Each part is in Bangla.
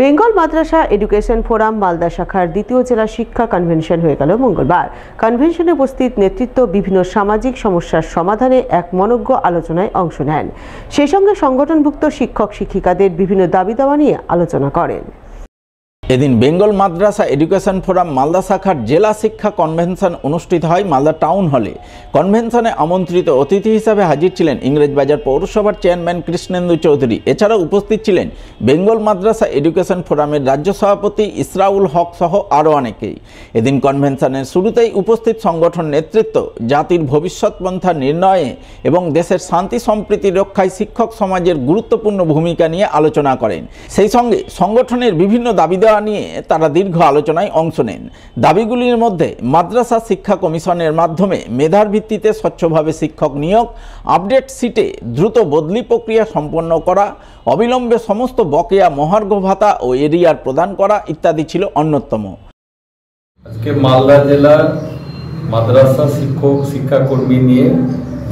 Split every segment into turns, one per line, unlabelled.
বেঙ্গল মাদ্রাসা এডুকেশন ফোরাম মালদা শাখার দ্বিতীয় জেলা শিক্ষা কনভেনশন হয়ে গেল মঙ্গলবার। কনভেনশনে উপস্থিত নেতৃত্ব বিভিন্ন সামাজিক সমস্যার সমাধানে এক মনোজ্ঞ আলোচনায় অংশ নেন। সেই সঙ্গে সংগঠনভুক্ত শিক্ষক শিক্ষিকাদের বিভিন্ন দাবি দাওয়া নিয়ে আলোচনা করেন।
এদিন বেঙ্গল মাদ্রাসা এডুকেশন ফোরাম মালদা শাখার জেলা শিক্ষা কনভেনশন অনুষ্ঠিত হয় মালদা টাউন হলে। কনভেনশনে আমন্ত্রিত অতিথি হিসাবে হাজির ছিলেন ইংরেজবাজার পৌরসভার চেয়ারম্যান কৃষ্ণেন্দু চৌধুরী। এছাড়াও উপস্থিত ছিলেন বেঙ্গল মাদ্রাসা এডুকেশন ফোরামের রাজ্য সভাপতি ইসরাউল হক সহ আরও অনেকেই। এদিন কনভেনশনের শুরুতেই উপস্থিত সংগঠন নেতৃত্ব জাতির ভবিষ্যৎ পন্থা নির্ণয়ে এবং দেশের শান্তি সম্প্রীতি রক্ষায় শিক্ষক সমাজের গুরুত্বপূর্ণ ভূমিকা নিয়ে আলোচনা করেন। সেই সঙ্গে সংগঠনের বিভিন্ন দাবি নিয়ে তারা দীর্ঘ আলোচনায় অংশ নেন। দাবিগুলির মধ্যে মাদ্রাসা শিক্ষা কমিশনের মাধ্যমে মেধার ভিত্তিতে স্বচ্ছভাবে শিক্ষক নিয়োগ, আপডেট সিটে দ্রুত বদলি প্রক্রিয়া সম্পন্ন করা, অবিলম্বে সমস্ত বকেয়া মহার্ঘ ভাতা ও এরিয়ার প্রদান করা ইত্যাদি ছিল অন্যতম।
আজকে মালদা জেলার মাদ্রাসা শিক্ষক শিক্ষাকর্মী নিয়ে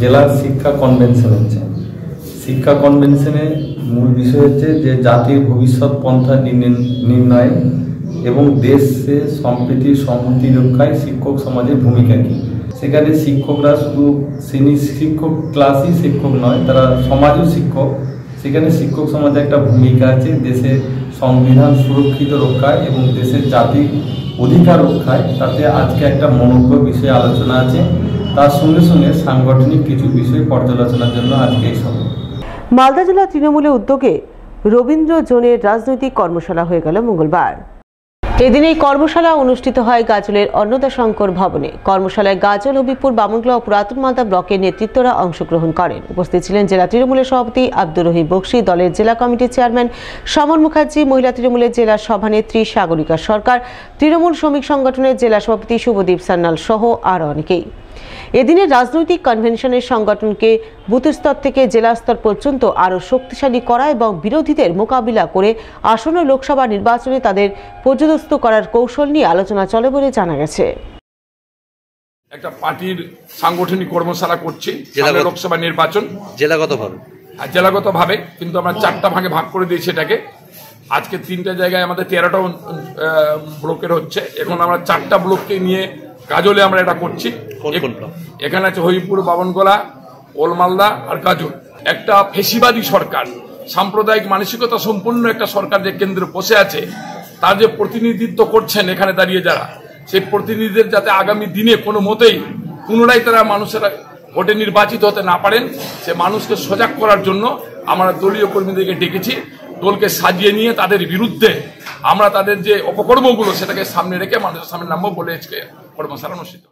জেলার শিক্ষা কনভেনশন হচ্ছে। শিক্ষা কনভেনশনের মূল বিষয় হচ্ছে যে জাতির ভবিষ্যৎ পন্থা নির্ণয় এবং দেশে সম্প্রীতি সংহতি রক্ষায় শিক্ষক সমাজের ভূমিকা কী। সেখানে শিক্ষকরা শুধু শ্রেণী শিক্ষক ক্লাসই শিক্ষক নয়, তারা সমাজও শিক্ষক। সেখানে শিক্ষক সমাজের একটা ভূমিকা আছে দেশের সংবিধান সুরক্ষিত রক্ষায় এবং দেশের জাতির অধিকার রক্ষায়। তাতে আজকে একটা মনোজ্ঞ বিষয়ে আলোচনা আছে। তার সঙ্গে সঙ্গে সাংগঠনিক কিছু বিষয় পর্যালোচনার জন্য আজকে এই সভা।
মালদা জেলা তৃণমূলের উদ্যোগে রবীন্দ্র জোনের রাজনৈতিক কর্মশালা হয়ে গেল মঙ্গলবার। এদিন এই কর্মশালা অনুষ্ঠিত হয় গাজলের অন্নদাশঙ্কর ভবনে। কর্মশালায় গাজল, হবিপুর, বামনগোলা ও পুরাতন মালদা ব্লকের নেতৃত্বরা অংশগ্রহণ করেন। উপস্থিত ছিলেন জেলা তৃণমূলের সভাপতি আব্দুর রহিম বক্সি, দলের জেলা কমিটির চেয়ারম্যান সমর মুখার্জি, মহিলা তৃণমূলের জেলা সভানেত্রী সাগরিকা সরকার, তৃণমূল শ্রমিক সংগঠনের জেলা সভাপতি শুভদীপ সান্যাল সহ আরও অনেকেই। এদিনের রাজনৈতিক কনভেনশনের সংগঠনকে বুথ স্তর থেকে জেলা স্তর পর্যন্ত আরও শক্তিশালী করা এবং বিরোধীদের মোকাবিলা করে আসন্ন লোকসভা নির্বাচনে তাদের পর্যদস্ত করার কৌশল নিয়ে আলোচনা চলে বলে জানা গেছে।
একটা পার্টির সাংগঠনিক কর্মশালা করছি লোকসভা নির্বাচন জেলাগতভাবে, কিন্তু আমরা 4টা ভাগে ভাগ করে দিয়েছি এটাকে। আজকে 3টে জায়গায় আমাদের 13টা ব্লকের হচ্ছে। এখন আমরা 4টা ব্লককে নিয়ে গাজলে আমরা এটা করছি। এখানে আছে হবিপুর, বামনগোলা, ওল্ড মালদা আর গাজল। একটা ফেসিবাদী সরকার, সাম্প্রদায়িক মানসিকতা সম্পূর্ণ একটা সরকার যে কেন্দ্রে বসে আছে, তার যে প্রতিনিধিত্ব করছেন এখানে দাঁড়িয়ে যারা, সেই প্রতিনিধিদের যাতে আগামী দিনে কোনো মতেই পুনরায় তারা মানুষেরা ভোটে নির্বাচিত হতে না পারেন, সে মানুষকে সজাগ করার জন্য আমরা দলীয় কর্মীদেরকে ডেকেছি। দলকে সাজিয়ে নিয়ে তাদের বিরুদ্ধে আমরা তাদের যে অপকর্মগুলো সেটাকে সামনে রেখে মানুষের সামনে নামবো বলে কর্মশালা অনুষ্ঠিত।